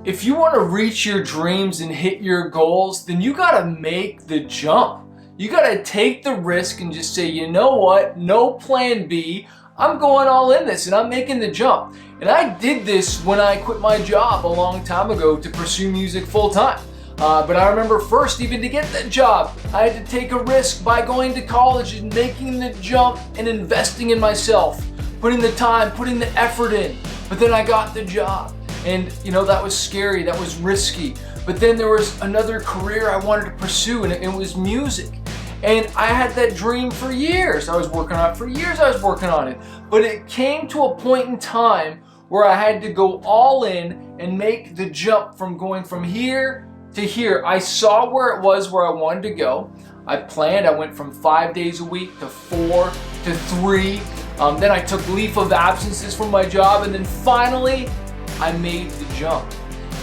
If you want to reach your dreams and hit your goals, then you got to make the jump. You got to take the risk and just say, you know what, no plan B. I'm going all in this and I'm making the jump. And I did this when I quit my job a long time ago to pursue music full time. But I remember first, even to get that job, I had to take a risk by going to college and making the jump and investing in myself, putting the time, putting the effort in. But then I got the job. And you know, that was scary, that was risky. But then there was another career I wanted to pursue, and it was music. And I had that dream for years. I was working on it for years, I was working on it. But it came to a point in time where I had to go all in and make the jump from going from here to here. I saw where it was where I wanted to go. I planned, I went from 5 days a week to 4 to 3. Then I took leave of absences from my job, and then finally I made the jump.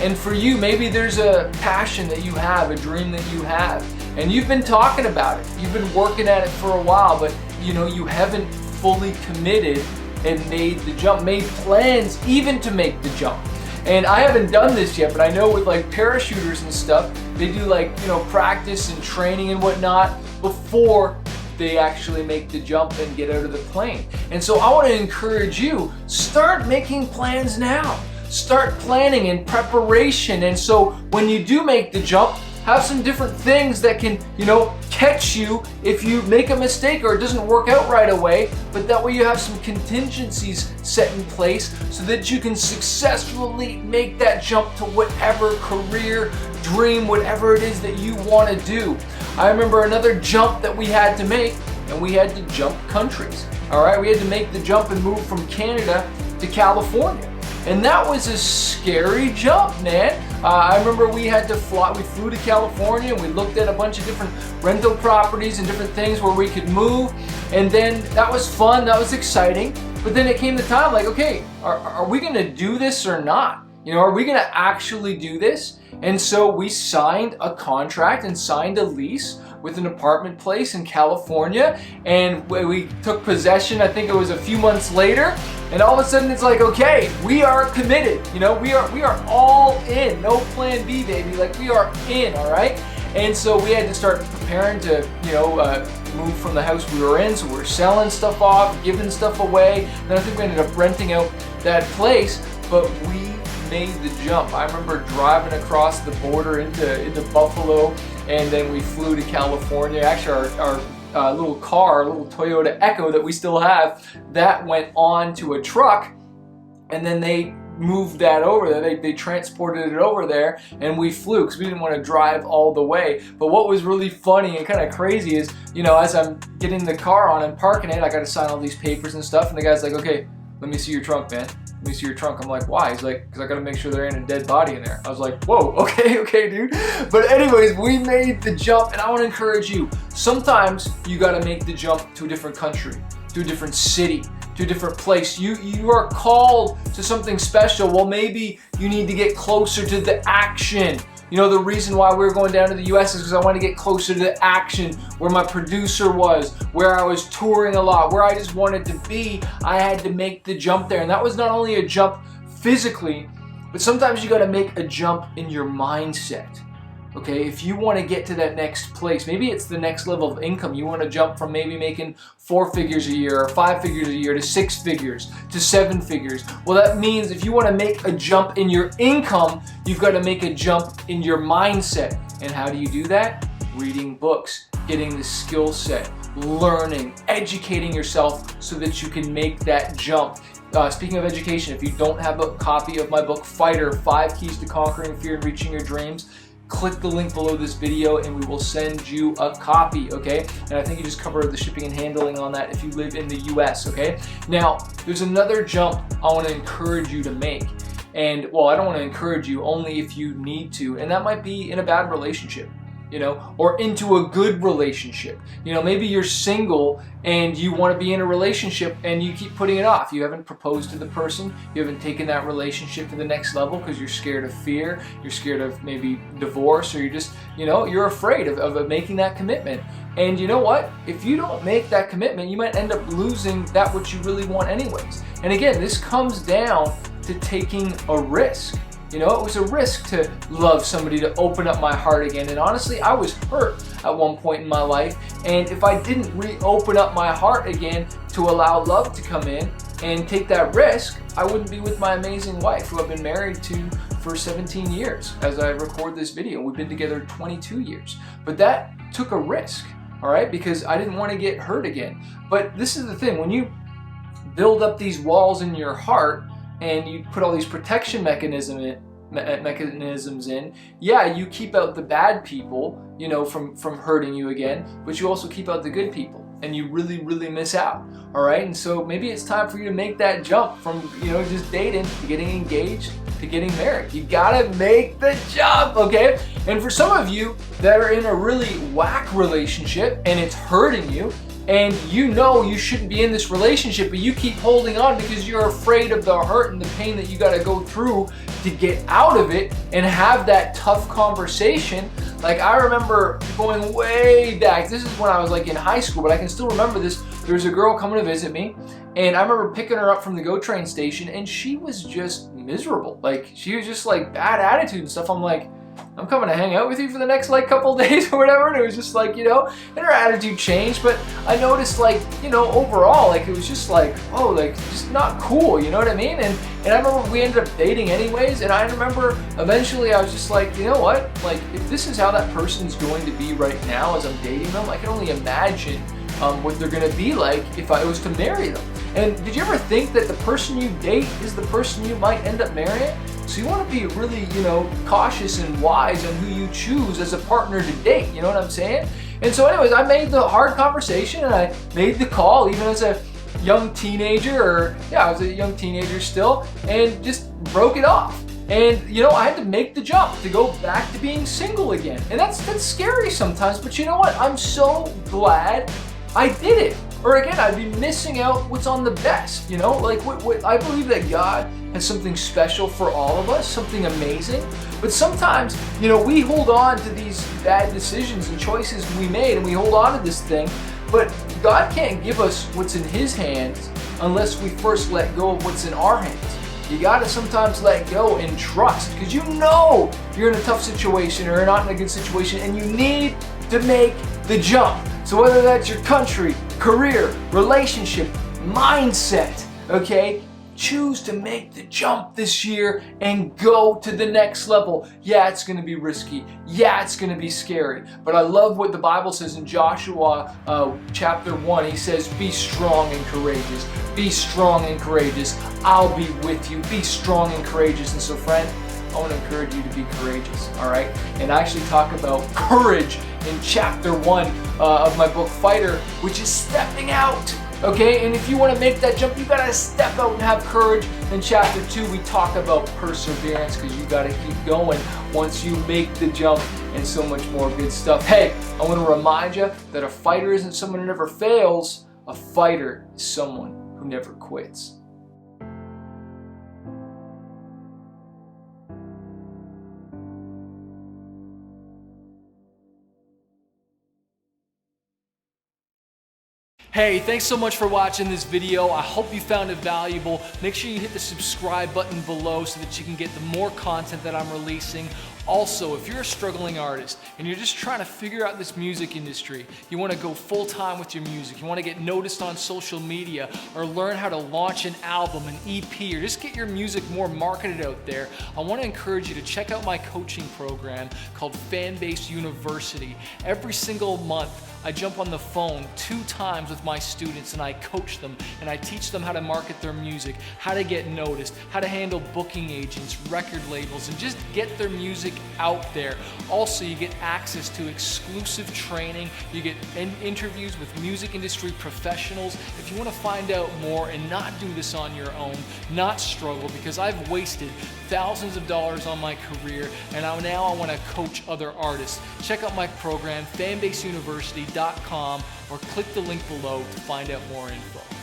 And for you, maybe there's a passion that you have, a dream that you have, and you've been talking about it. You've been working at it for a while, but you know, you haven't fully committed and made the jump, made plans even to make the jump. And I haven't done this yet, but I know with like parachuters and stuff, they do like, you know, practice and training and whatnot before they actually make the jump and get out of the plane. And so I want to encourage you, start making plans now. Start planning in preparation. And so when you do make the jump, have some different things that can, you know, catch you if you make a mistake or it doesn't work out right away. But that way you have some contingencies set in place so that you can successfully make that jump to whatever career, dream, whatever it is that you want to do. I remember another jump that we had to make, and we had to jump countries. All right, we had to make the jump and move from Canada to California. And that was a scary jump, man. I remember we had to fly, we flew to California, and we looked at a bunch of different rental properties and different things where we could move. And then that was fun, that was exciting. But then it came the time like, okay, are we gonna do this or not? You know, are we gonna actually do this? And so we signed a contract and signed a lease with an apartment place in California, and we took possession, I think it was a few months later, and all of a sudden it's like, okay, we are committed, you know, we are all in, no plan B, baby, like we are in, all right? And so we had to start preparing to, you know, move from the house we were in, so we're selling stuff off, giving stuff away, and I think we ended up renting out that place, but we made the jump. I remember driving across the border into Buffalo, and then we flew to California. Actually, our little car, our little Toyota Echo that we still have, that went on to a truck, and then they moved that over there. They transported it over there, and we flew because we didn't want to drive all the way. But what was really funny and kind of crazy is, you know, as I'm getting the car on and parking it, I got to sign all these papers and stuff, and the guy's like, okay, let me see your trunk, man. Let me see your trunk. I'm like, why? He's like, because I got to make sure there ain't a dead body in there. I was like, whoa, okay, dude. But anyways, we made the jump, and I want to encourage you. Sometimes you got to make the jump to a different country, to a different city, to a different place. You are called to something special. Well, maybe you need to get closer to the action. You know, the reason why we were going down to the US is because I wanted to get closer to the action, where my producer was, where I was touring a lot, where I just wanted to be. I had to make the jump there. And that was not only a jump physically, but sometimes you got to make a jump in your mindset. Okay, if you want to get to that next place, maybe it's the next level of income. You want to jump from maybe making 4 figures a year or 5 figures a year to 6 figures to 7 figures. Well, that means if you want to make a jump in your income, you've got to make a jump in your mindset. And how do you do that? Reading books, getting the skill set, learning, educating yourself so that you can make that jump. Speaking of education, if you don't have a copy of my book, Fighter, 5 Keys to Conquering Fear and Reaching Your Dreams, click the link below this video and we will send you a copy, okay? And I think you just cover the shipping and handling on that if you live in the US, okay? Now, there's another jump I want to encourage you to make. And, well, I don't want to encourage you, only if you need to, and that might be in a bad relationship. You know, or into a good relationship. You know, maybe you're single and you want to be in a relationship and you keep putting it off. You haven't proposed to the person, you haven't taken that relationship to the next level because you're scared of fear, you're scared of maybe divorce, or you're just, you know, you're afraid of making that commitment. And you know what? If you don't make that commitment, you might end up losing that which you really want anyways. And again, this comes down to taking a risk. You know, it was a risk to love somebody, to open up my heart again. And honestly, I was hurt at one point in my life. And if I didn't reopen up my heart again to allow love to come in and take that risk, I wouldn't be with my amazing wife, who I've been married to for 17 years as I record this video. We've been together 22 years. But that took a risk, all right? Because I didn't want to get hurt again. But this is the thing, when you build up these walls in your heart and you put all these protection mechanisms in, yeah, you keep out the bad people, you know, from hurting you again, but you also keep out the good people, and you really miss out. All right, and so maybe it's time for you to make that jump from, you know, just dating to getting engaged to getting married. You gotta make the jump, okay? And for some of you that are in a really whack relationship and it's hurting you, and you know you shouldn't be in this relationship, but you keep holding on because you're afraid of the hurt and the pain that you got to go through to get out of it and have that tough conversation. Like, I remember going way back, this is when I was like in high school, but I can still remember this. There was a girl coming to visit me, and I remember picking her up from the GO train station, and she was just miserable. Like, she was just like bad attitude and stuff. I'm like, I'm coming to hang out with you for the next like couple days or whatever. And it was just like, you know, and her attitude changed, but I noticed, like, you know, overall, like, it was just like, oh, like, just not cool, you know what I mean? And I remember we ended up dating anyways, and I remember eventually I was just like, you know what, like, if this is how that person's going to be right now as I'm dating them, I can only imagine what they're gonna be like if I was to marry them. And did you ever think that the person you date is the person you might end up marrying? So you want to be really, you know, cautious and wise on who you choose as a partner to date, you know what I'm saying? And so anyways, I made the hard conversation and I made the call even as a young teenager, or yeah, I was a young teenager still, and just broke it off. And you know, I had to make the jump to go back to being single again. And that's scary sometimes, but you know what? I'm so glad I did it. Or again, I'd be missing out what's on the best, you know? Like, what I believe that God has something special for all of us, something amazing. But sometimes, you know, we hold on to these bad decisions and choices we made, and we hold on to this thing. But God can't give us what's in His hands unless we first let go of what's in our hands. You gotta sometimes let go and trust, because you know you're in a tough situation or not in a good situation, and you need to make the jump. So whether that's your country, career, relationship, mindset, okay? Choose to make the jump this year and go to the next level. Yeah, it's gonna be risky. Yeah, it's gonna be scary. But I love what the Bible says in Joshua chapter 1. He says, be strong and courageous. Be strong and courageous. I'll be with you. Be strong and courageous. And so friend, I want to encourage you to be courageous, all right? And I actually talk about courage in chapter 1 of my book, Fighter, which is stepping out, okay? And if you want to make that jump, you got to step out and have courage. In chapter 2, we talk about perseverance, because you got to keep going once you make the jump, and so much more good stuff. Hey, I want to remind you that a fighter isn't someone who never fails. A fighter is someone who never quits. Hey, thanks so much for watching this video. I hope you found it valuable. Make sure you hit the subscribe button below so that you can get the more content that I'm releasing. Also, if you're a struggling artist and you're just trying to figure out this music industry, you want to go full-time with your music, you want to get noticed on social media, or learn how to launch an album, an EP, or just get your music more marketed out there, I want to encourage you to check out my coaching program called Fanbase University. Every single month, I jump on the phone 2 times with my students and I coach them and I teach them how to market their music, how to get noticed, how to handle booking agents, record labels, and just get their music out there. Also, you get access to exclusive training, you get interviews with music industry professionals. If you want to find out more and not do this on your own, not struggle, because I've wasted thousands of dollars on my career, and now I want to coach other artists. Check out my program, fanbaseuniversity.com, or click the link below to find out more info.